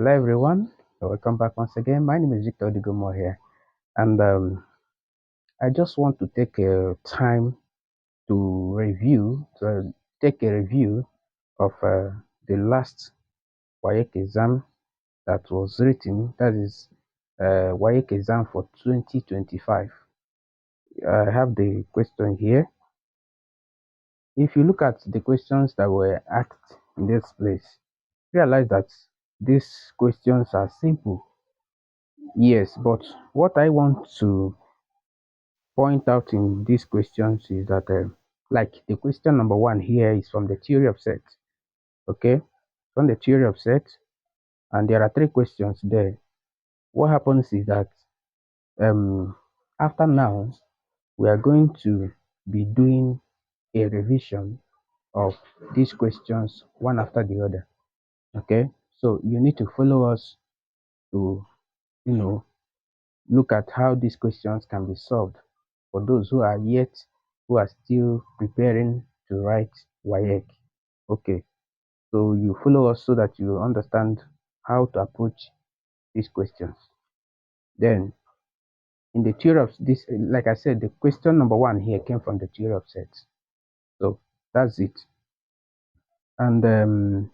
Hello everyone, welcome back once again. My name is Victor Digomo here, and I just want to take a time to take a review of the last WAEC exam that was written. That is WAEC exam for 2025. I have the question here. If you look at the questions that were asked in this place, realize that these questions are simple. Yes, but what I want to point out in these questions is that, like the question number one here is from the theory of sets. Okay, from the theory of sets, and there are three questions there. What happens is that after now, we are going to be doing a revision of these questions one after the other. Okay, so you need to follow us to, look at how these questions can be solved for those who are still preparing to write WAEC. Okay, so you follow us so that you understand how to approach these questions. Then, in the theory of this, like I said, the question number one here came from the theory of sets. So that's it. And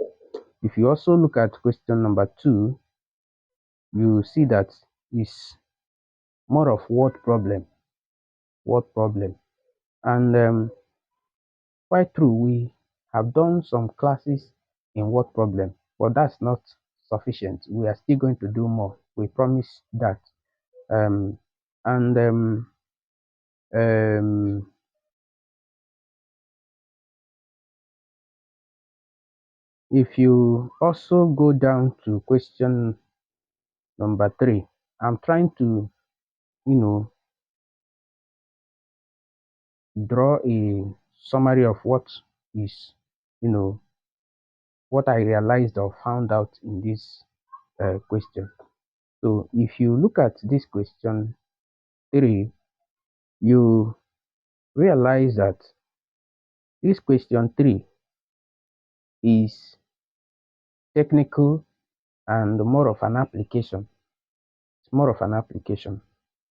if you also look at question number two, you see that it's more of word problem. And quite true, we have done some classes in word problem, but that's not sufficient. We are still going to do more. We promise that. Um, and if you also go down to question number three, I'm trying to, draw a summary of what is, what I realized or found out in this question. So if you look at this question three, you realize that this question three is technical and more of an application. It's more of an application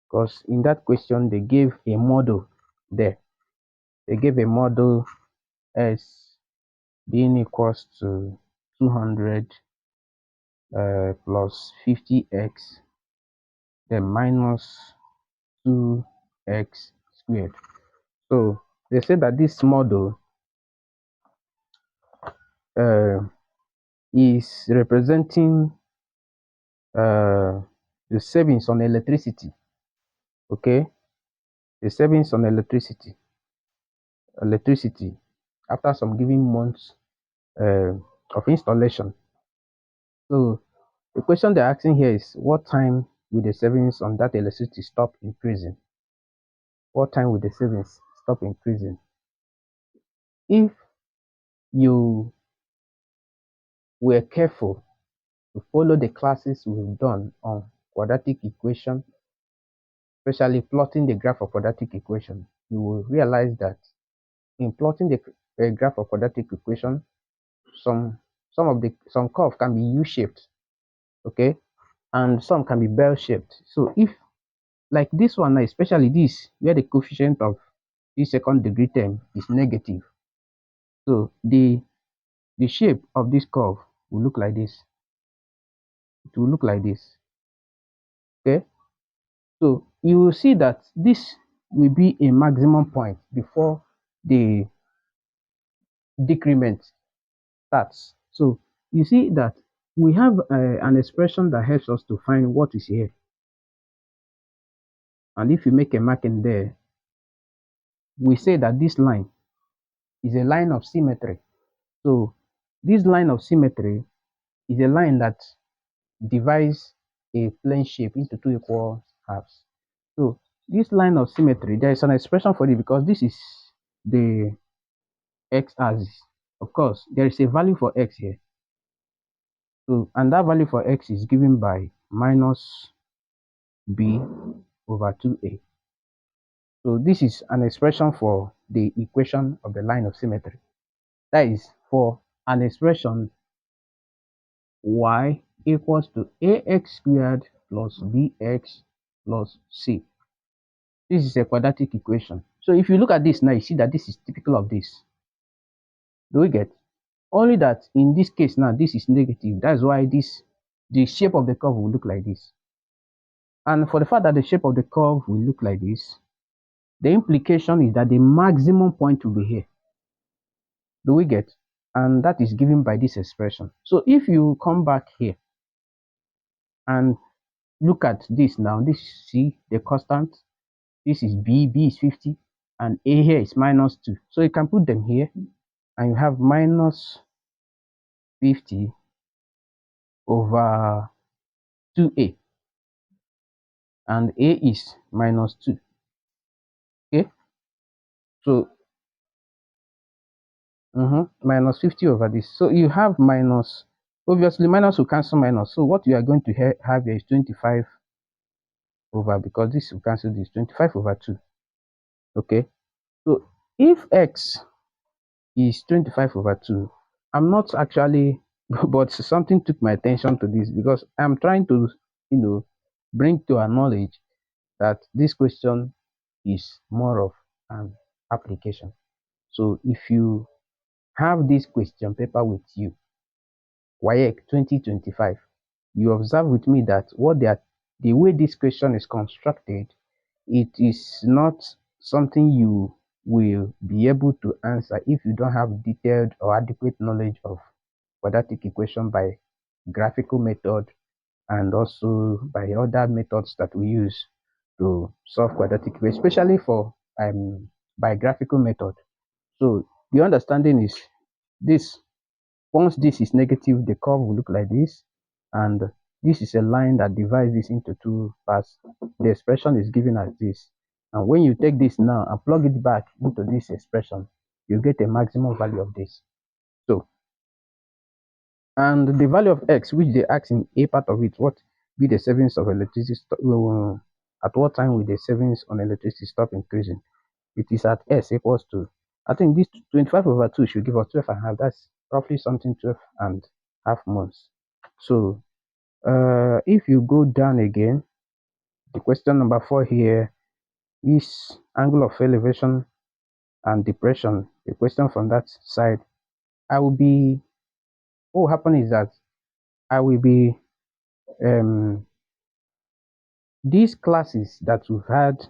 because in that question they gave a model there. They gave a model S being equals to 200 plus 50x, then minus 2x squared. So they said that this model is representing the savings on electricity. Okay, the savings on electricity after some given months of installation. So the question they're asking here is, what time will the savings on that electricity stop increasing? What time will the savings stop increasing? If you were careful to follow the classes we've done on quadratic equation, especially plotting the graph of quadratic equation, you will realize that in plotting the graph of quadratic equation, some curve can be U-shaped, okay, and some can be bell-shaped. So if like this one, especially this, where the coefficient of this second degree term is negative, so the shape of this curve will look like this. It will look like this. Okay, so you will see that this will be a maximum point before the decrement starts. So you see that we have an expression that helps us to find what is here. And if you make a marking there, we say that this line is a line of symmetry. So this line of symmetry is a line that divides a plane shape into two equal halves. So this line of symmetry, there is an expression for it because this is the x-axis. Of course, there is a value for x here. So, and that value for x is given by minus b over 2a. So this is an expression for the equation of the line of symmetry. That is for an expression y equals to ax squared plus bx plus c. This is a quadratic equation. So if you look at this now, you see that this is typical of this. Do we get? Only that in this case now, this is negative. That's why the shape of the curve will look like this. And for the fact that the shape of the curve will look like this, the implication is that the maximum point will be here. Do we get? And that is given by this expression. So if you come back here and look at this now, this C, the constant, this is B is 50, and A here is minus 2. So you can put them here, and you have minus 50 over 2A, and A is minus 2. Okay, so minus 50 over this. So you have minus, obviously minus will cancel minus. So what you are going to have here is 25 over, because this will cancel this, 25 over 2. Okay, so if x is 25 over 2, I'm not actually, but something took my attention to this, because I'm trying to, bring to our knowledge that this question is more of an application. So if you have this question paper with you, WAEC 2025, you observe with me that the way this question is constructed, it is not something you will be able to answer if you don't have detailed or adequate knowledge of quadratic equation by graphical method, and also by other methods that we use to solve quadratic equation, especially for by graphical method. So the understanding is this: once this is negative, the curve will look like this, and this is a line that divides this into two parts. The expression is given as this, and when you take this now and plug it back into this expression, you get a maximum value of this. So, and the value of x, which they ask in a part of it, what be the savings of electricity, at what time will the savings on electricity stop increasing? It is at s equals to, I think this 25 over 2 should give us 12 and a half. That's roughly something 12 and a half months. So if you go down again, the question number 4 here is angle of elevation and depression. The question from that side, what will happen is that I will be these classes that we've had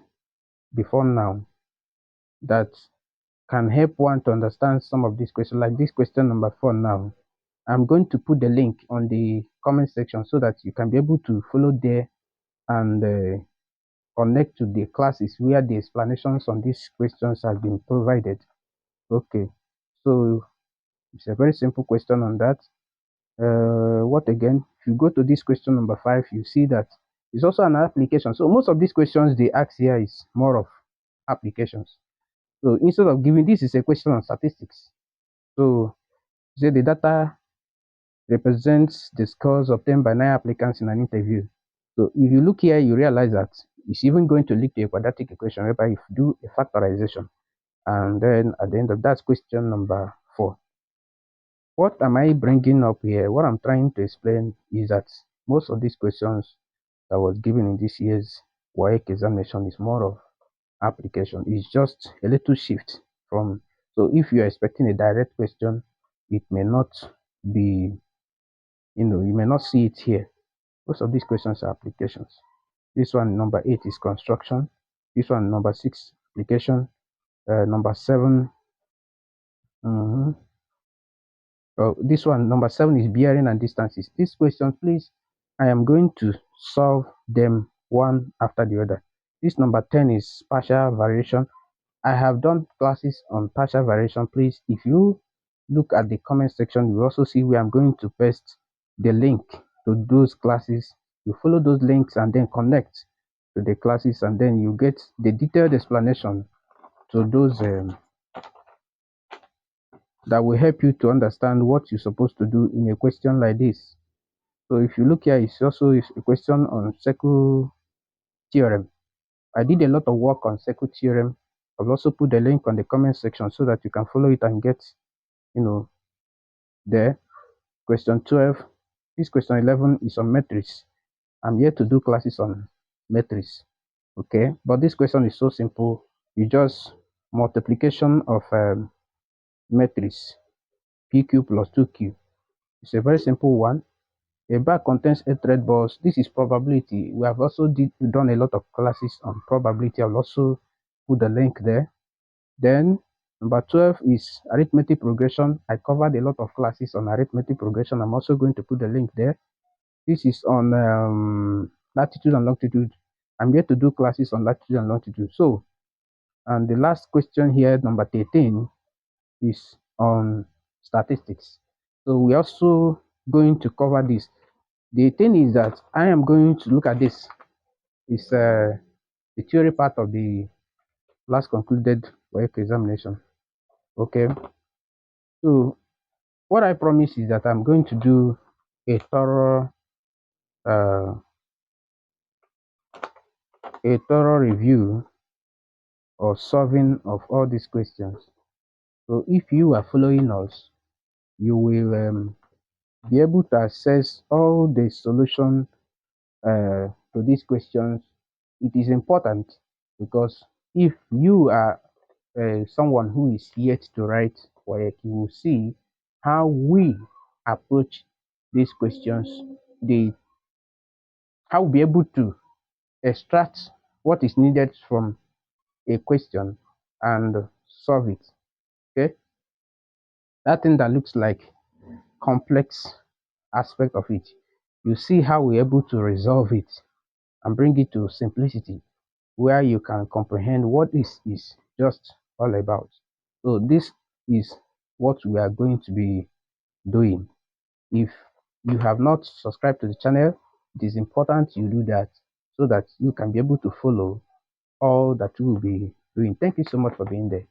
before now that can help one to understand some of these questions, like this question number 4 now. I'm going to put the link on the comment section so that you can be able to follow there and connect to the classes where the explanations on these questions have been provided. Okay, so it's a very simple question on that. What again? If you go to this question number 5, you see that it's also an application. So most of these questions they ask here is more of applications. So instead of giving, this is a question on statistics. So say the data represents the scores obtained by 9 applicants in an interview. So if you look here, you realize that it's even going to lead to a quadratic equation whereby you do a factorization. And then at the end of that, question number 4. What am I bringing up here? What I'm trying to explain is that most of these questions that was given in this year's WAEC examination is more of application. It's just a little shift from, so if you are expecting a direct question, it may not be, you may not see it here. Most of these questions are applications. This one, number 8, is construction. This one, number 6, application. Number 7, this one, number 7, is bearing and distances. These questions, please, I am going to solve them one after the other. This number 10 is partial variation. I have done classes on partial variation. Please, if you look at the comment section, you will also see where I'm going to paste the link to those classes. You follow those links and then connect to the classes, and then you get the detailed explanation to those that will help you to understand what you're supposed to do in a question like this. So if you look here, it's also a question on circle theorem. I did a lot of work on circle theorem. I'll also put the link on the comment section so that you can follow it and get, there. Question 12, This question 11 is on matrix. I'm here to do classes on matrix. Okay, but this question is so simple. You just multiplication of matrix PQ plus 2Q. It's a very simple one. A bag contains 8 red balls. This is probability. We have also done a lot of classes on probability. I'll also put the link there. Then number 12 is arithmetic progression. I covered a lot of classes on arithmetic progression. I'm also going to put the link there. This is on latitude and longitude. I'm here to do classes on latitude and longitude. So, and the last question here, number 13, is on statistics. So we're also going to cover this. The thing is that I am going to look at this. It's the theory part of the last concluded WAEC examination. Okay. So what I promise is that I'm going to do a thorough uh, review or solving of all these questions. So if you are following us, you will be able to access all the solution to these questions. It is important because if you are someone who is yet to write WAEC, you will see how we approach these questions. How we'll be able to extract what is needed from a question and solve it. Okay, that thing that looks like complex aspect of it, you see how we're able to resolve it and bring it to simplicity where you can comprehend what this is just all about. So this is what we are going to be doing. If you have not subscribed to the channel, it is important you do that so that you can be able to follow all that we will be doing. Thank you so much for being there.